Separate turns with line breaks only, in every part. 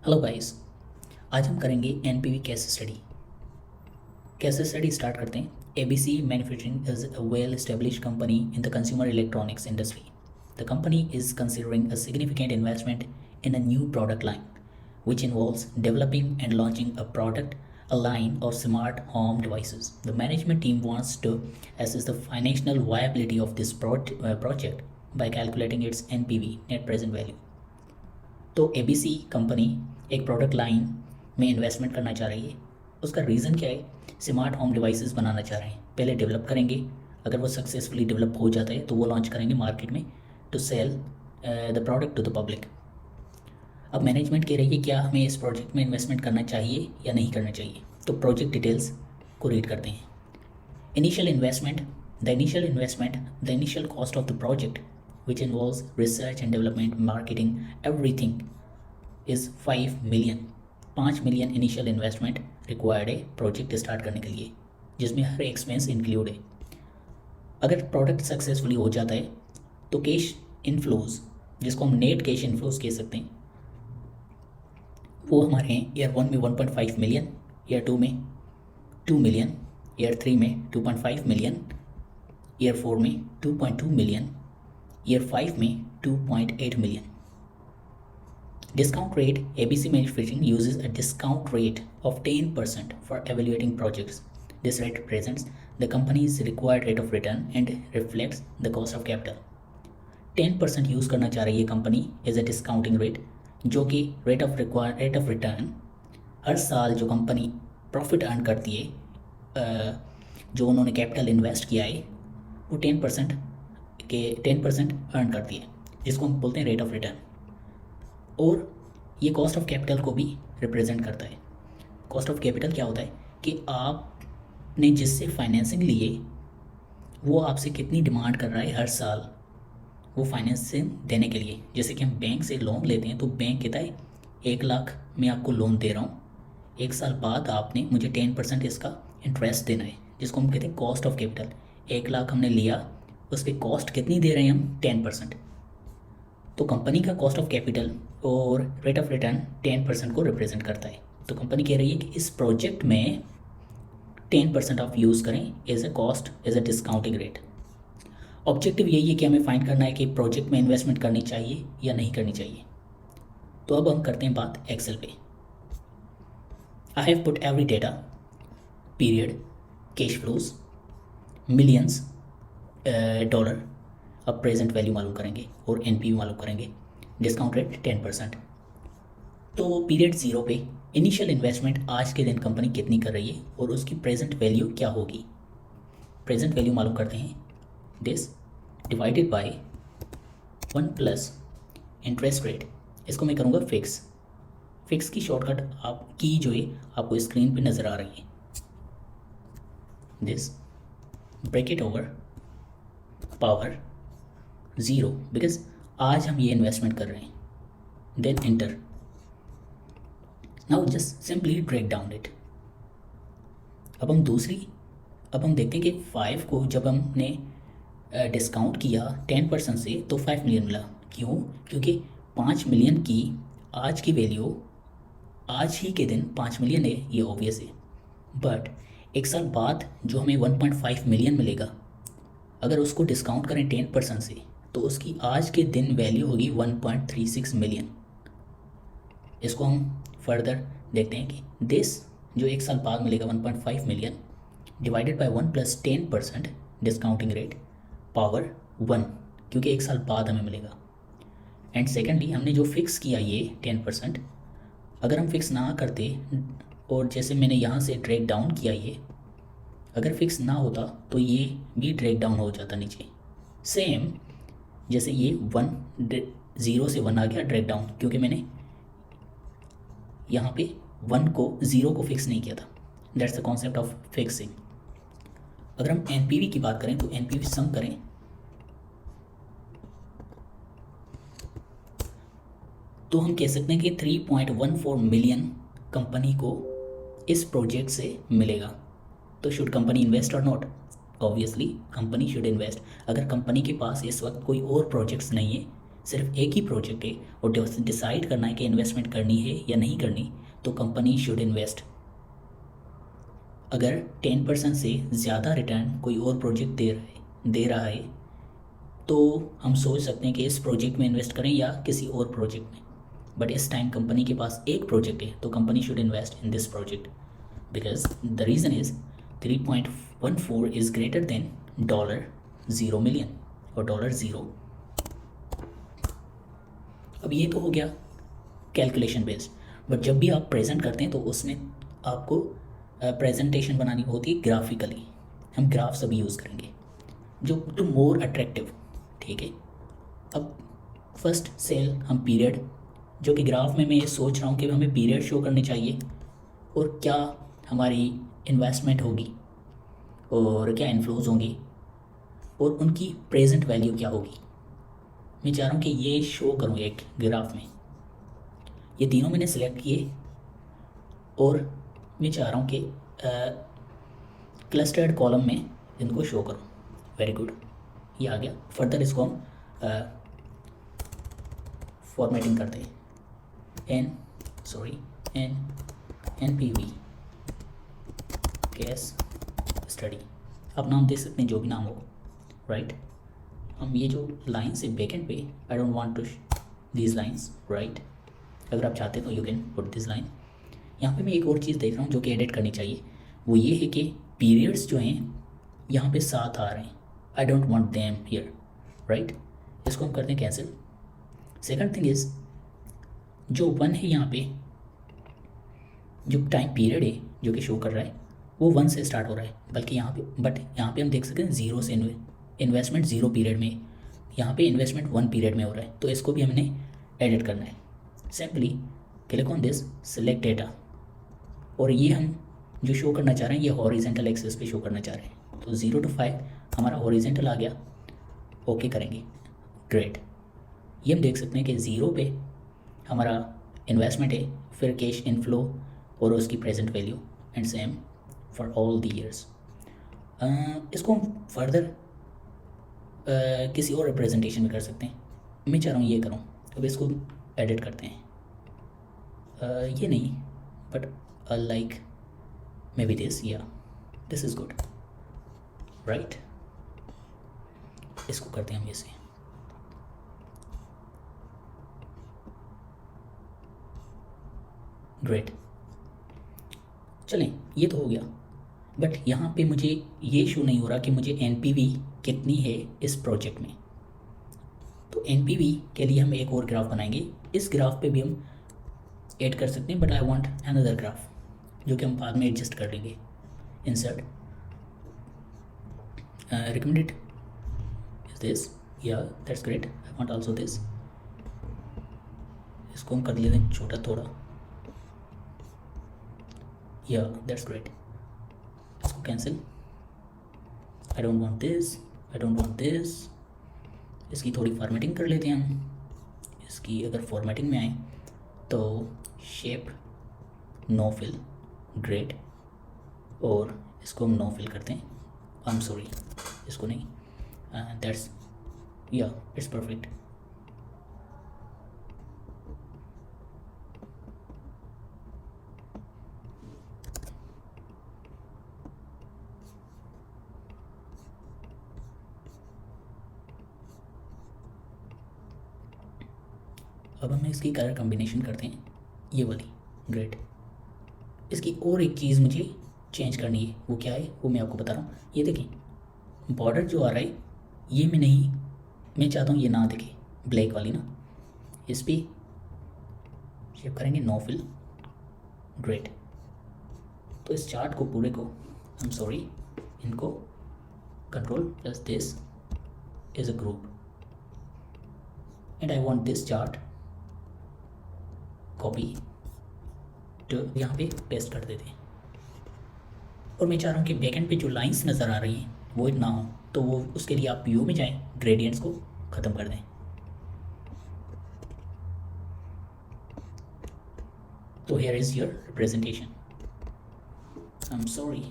Hello guys. आज हम करेंगे NPV case study. Case study start करते हैं। ABC manufacturing is a well established company in the consumer electronics industry. The company is considering a significant investment in a new product line, which involves developing and launching a line of smart home devices. The management team wants to assess the financial viability of this project by calculating its NPV, net present value. तो ABC company एक product line में investment करना चाह रही है। उसका reason क्या है? स्मार्ट होम डिवाइसेस बनाना चाह रहे हैं। पहले डेवलप करेंगे, अगर वो सक्सेसफुली डेवलप हो जाता है तो वो लॉन्च करेंगे मार्केट में to sell the product to the public. अब मैनेजमेंट कह रही है क्या हमें इस प्रोजेक्ट में इन्वेस्टमेंट करना चाहिए या नहीं करना चाहिए। तो प्रोजेक्ट डिटेल्स को रीड करते हैं। Initial investment the initial cost of the project which involves research and development, marketing, everything is 5 million. 5 million initial investment required है प्रोजेक्ट स्टार्ट करने के लिए, जिसमें हर एक्सपेंस इंक्लूड है। अगर प्रोडक्ट सक्सेसफुली हो जाता है तो कैश इनफ्लोज, जिसको हम नेट कैश इनफ्लोज कह सकते हैं, वो हमारे हैं ईयर 1 में 1.5 मिलियन, ईयर 2 में 2 मिलियन, ईयर 3 में 2.5 मिलियन, ईयर 4 में 2.2 मिलियन, ईयर 5 में 2.8 million. Discount rate. ABC Manufacturing uses a discount rate of 10% for evaluating projects. This rate represents the company's required rate of return and reflects the cost of capital. 10% use करना चाह रही है company as a discounting rate, जो कि rate of return हर साल जो company profit earn करती है, जो उन्होंने कैपिटल इन्वेस्ट किया है वो 10% अर्न करती है, जिसको हम बोलते हैं रेट ऑफ रिटर्न। और ये कॉस्ट ऑफ कैपिटल को भी रिप्रेजेंट करता है। कॉस्ट ऑफ कैपिटल क्या होता है कि आपने जिससे फाइनेंसिंग लिए वो आपसे कितनी डिमांड कर रहा है हर साल वो फाइनेंसिंग देने के लिए। जैसे कि हम बैंक से लोन लेते हैं तो बैंक कहता है 1 लाख मैं आपको लोन दे रहा हूँ, 1 साल बाद आपने मुझे 10% इसका इंटरेस्ट देना है, जिसको हम कहते हैं कॉस्ट ऑफ कैपिटल। 1 लाख हमने लिया, उस पर कॉस्ट कितनी दे रहे हैं हम? 10%। तो कंपनी का कॉस्ट ऑफ कैपिटल और रेट ऑफ रिटर्न 10% को रिप्रेजेंट करता है। तो कंपनी कह रही है कि इस प्रोजेक्ट में 10% ऑफ यूज़ करें as a cost, as a discounting rate. Objective यही है कि हमें फाइंड करना है कि प्रोजेक्ट में इन्वेस्टमेंट करनी चाहिए या नहीं करनी चाहिए। तो अब हम करते हैं बात एक्सेल पे। I have put every data, period, cash flows, millions dollar. अब प्रेजेंट वैल्यू मालूम करेंगे और एनपीवी मालूम करेंगे। Discount rate 10%। तो पीरियड 0 पे इनिशियल इन्वेस्टमेंट आज के दिन कंपनी कितनी कर रही है और उसकी प्रेजेंट वैल्यू क्या होगी। प्रेजेंट वैल्यू मालूम करते हैं, this divided by 1 plus interest rate. इसको मैं करूँगा फिक्स की शॉर्टकट आपकी जो है आपको स्क्रीन पे नज़र आ रही है। This bracket over power 0, because आज हम ये इन्वेस्टमेंट कर रहे हैं। Then enter. Now just simply break down it. अब हम देखते हैं कि 5 को जब हमने डिस्काउंट किया 10% से तो 5 मिलियन मिला। क्यों? क्योंकि 5 मिलियन की आज की वैल्यू आज ही के दिन 5 मिलियन है, ये ऑब्वियस है। बट 1 साल बाद जो हमें 1.5 मिलियन मिलेगा, अगर उसको डिस्काउंट करें 10% से तो उसकी आज के दिन वैल्यू होगी 1.36 मिलियन। इसको हम फर्दर देखते हैं कि दिस जो 1 साल बाद मिलेगा 1.5 million divided by 1 plus 10% discounting rate power 1, क्योंकि 1 साल बाद हमें मिलेगा। एंड सेकेंडली हमने जो फिक्स किया ये 10%, अगर हम फिक्स ना करते और जैसे मैंने यहाँ से ड्रैग डाउन किया ये, अगर फिक्स ना होता तो ये भी ड्रैग डाउन हो जाता नीचे। सेम जैसे ये 0 से 1 आ गया ड्रैग डाउन, क्योंकि मैंने यहाँ पे 0 को फिक्स नहीं किया था। That's the concept of fixing. अगर हम एनपीवी की बात करें तो एनपीवी सम करें तो हम कह सकते हैं कि 3.14 मिलियन कंपनी को इस प्रोजेक्ट से मिलेगा। तो शुड कंपनी इन्वेस्ट और not? Obviously company should invest. अगर कंपनी के पास इस वक्त कोई और प्रोजेक्ट्स नहीं है सिर्फ एक ही प्रोजेक्ट है और डिसाइड करना है कि इन्वेस्टमेंट करनी है या नहीं करनी, तो कंपनी शुड इन्वेस्ट। अगर 10% से ज़्यादा रिटर्न कोई और प्रोजेक्ट दे रहा है तो हम सोच सकते हैं कि इस प्रोजेक्ट में इन्वेस्ट करें या किसी और प्रोजेक्ट में। बट इस टाइम कंपनी के पास एक प्रोजेक्ट है तो company should invest in this project, because the reason is 3.14 is greater than $0 million और $0। अब ये तो हो गया कैलकुलेशन बेस्ड, बट जब भी आप प्रेजेंट करते हैं तो उसमें आपको प्रेजेंटेशन बनानी होती है ग्राफिकली। हम ग्राफ्स अभी यूज़ करेंगे जो टू मोर अट्रैक्टिव, ठीक है। अब फर्स्ट सेल हम पीरियड, जो कि ग्राफ में मैं ये सोच रहा हूँ कि हमें पीरियड शो करने चाहिए और क्या हमारी इन्वेस्टमेंट होगी और क्या इन्फ्लोज होंगी और उनकी प्रेजेंट वैल्यू क्या होगी। मैं चाह रहा हूँ कि ये शो करूँ एक ग्राफ में। ये तीनों मैंने सिलेक्ट किए और मैं चाह रहा हूँ कि क्लस्टर्ड कॉलम में इनको शो करूँ। वेरी गुड, ये आ गया। फर्दर इसको हम फॉर्मेटिंग करते हैं। NPV केस स्टडी, अब नाम दे सकते हैं जो भी नाम हो, राइट। हम ये जो लाइन्स है बैकेंड पे, I don't want to these lines, right. अगर आप चाहते तो you can put this line. यहाँ पे मैं एक और चीज़ देख रहा हूँ जो कि एडिट करनी चाहिए, वो ये है कि पीरियड्स जो हैं यहाँ पे साथ आ रहे हैं। आई don't want them here, right. इसको हम करते हैं कैंसिल। सेकंड थिंग इज़ जो 1 है यहाँ पे, जो टाइम पीरियड है जो कि शो कर रहा है वो 1 से स्टार्ट हो रहा है, बल्कि यहाँ पे, बट यहाँ पे हम देख सकते हैं 0 से इन्वेस्टमेंट 0 पीरियड में, यहाँ पे इन्वेस्टमेंट 1 पीरियड में हो रहा है। तो इसको भी हमने एडिट करना है। Simply click on this, select data, और ये हम जो शो करना चाह रहे हैं ये हॉरिजेंटल एक्सेस पे शो करना चाह रहे हैं। तो 0 to 5 हमारा हॉरिजेंटल आ गया, ओके करेंगे, ग्रेट। ये हम देख सकते हैं कि 0 पे हमारा इन्वेस्टमेंट है, फिर कैश इनफ्लो और उसकी present value, and same for all the years. इसको हम फर्दर किसी और रिप्रेजेंटेशन में कर सकते हैं। मैं चाह रहा हूँ ये करूँ। अब इसको एडिट करते हैं, ये नहीं, but like may be this, या दिस इज़ गुड, राइट। इसको करते हैं हम ऐसे, ग्रेट। चलें, ये तो हो गया, बट यहाँ पे मुझे ये शो नहीं हो रहा कि मुझे NPV कितनी है इस प्रोजेक्ट में। तो NPV के लिए हम एक और ग्राफ बनाएंगे। इस ग्राफ पे भी हम ऐड कर सकते हैं, but I want another graph जो कि हम बाद में एडजस्ट कर लेंगे। इंसर्ट, रिकमेंडेड इज दिस, या that's great, I want also this. इसको हम कर लेते हैं छोटा थोड़ा, या दैट्स ग्रेट। इसको cancel, I don't want this, I don't want this. इसकी थोड़ी फॉर्मेटिंग कर लेते हैं हम। इसकी अगर फॉर्मेटिंग में आए तो शेप नो फिल, ग्रेट, और इसको हम नो फिल करते हैं। आई एम सॉरी, इसको नहीं, दैट्स, या इट्स परफेक्ट। अब हम इसकी कलर कॉम्बिनेशन करते हैं, ये वाली, ग्रेट। इसकी और एक चीज़ मुझे चेंज करनी है, वो क्या है वो मैं आपको बता रहा हूँ। ये देखें, बॉर्डर जो आ रहा है ये मैं चाहता हूँ ये ना दिखे, ब्लैक वाली ना। इस पर शेप करेंगे नो फिल, ग्रेट। तो इस चार्ट को पूरे को, आई एम सॉरी, इनको control plus this is a group, and I want this chart copy तो यहाँ पे पेस्ट कर देते हैं। और मैं चाह रहा हूँ कि बैकेंड पे जो लाइंस नज़र आ रही हैं वो ना हो, तो वो उसके लिए आप व्यू में जाएं, ग्रेडियंट्स को ख़त्म कर दें। तो here is your representation, I am sorry.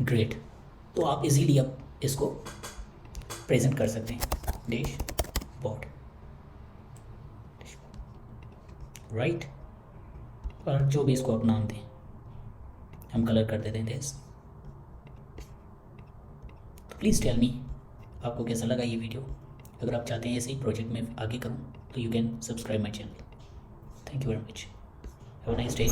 Great. तो आप इजीली अब इसको प्रेजेंट कर सकते हैं, डैश बोर्ड, राइट। और जो भी इसको आप नाम दें, हम कलर कर देते हैं दिस। तो प्लीज़ टेल मी आपको कैसा लगा ये वीडियो। अगर आप चाहते हैं ऐसे ही प्रोजेक्ट में आगे करूं तो you can subscribe my channel. Thank you very much, have a nice day.